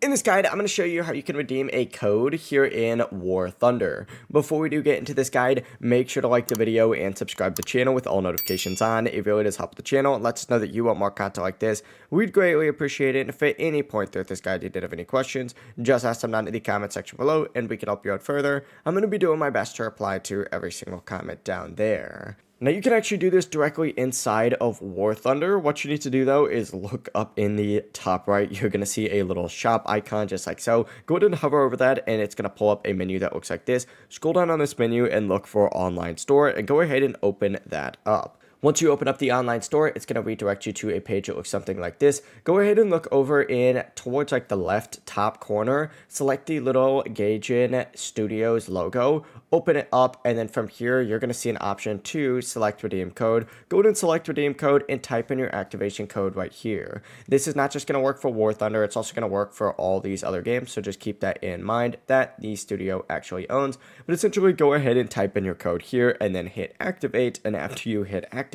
In this guide, I'm going to show you how you can redeem a code here in War Thunder. Before we do get into this guide, make sure to like the video and subscribe to the channel with all notifications on. It really does help the channel and lets us know that you want more content like this. We'd greatly appreciate it. And if at any point throughout this guide you did have any questions, just ask them down in the comment section below and we can help you out further. I'm going to be doing my best to reply to every single comment down there. Now, you can actually do this directly inside of War Thunder. What you need to do, though, is look up in the top right. You're going to see a little shop icon just like so. Go ahead and hover over that, and it's going to pull up a menu that looks like this. Scroll down on this menu and look for Online Store, and go ahead and open that up. Once you open up the online store, it's going to redirect you to a page that looks something like this. Go ahead and look over in towards like the left top corner. Select the little Gaijin Studios logo. Open it up, and then from here, you're going to see an option to select redeem code. Go ahead and select redeem code and type in your activation code right here. This is not just going to work for War Thunder. It's also going to work for all these other games. So just keep that in mind that the studio actually owns. But essentially, go ahead and type in your code here and then hit activate. And after you hit activate,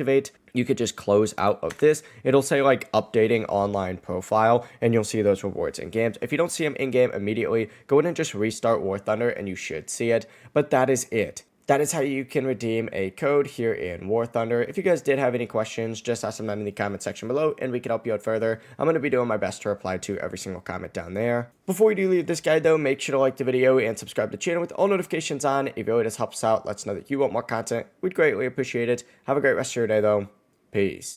you could just close out of this. It'll say like updating online profile, and you'll see those rewards in games. If you don't see them in game immediately, go ahead and just restart War Thunder and you should see it. But that is it. That is how you can redeem a code here in War Thunder. If you guys did have any questions, just ask them down in the comment section below and we can help you out further. I'm going to be doing my best to reply to every single comment down there. Before you do leave this guide though, make sure to like the video and subscribe to the channel with all notifications on. It really does help us out. Let us know that you want more content. We'd greatly appreciate it. Have a great rest of your day though. Peace.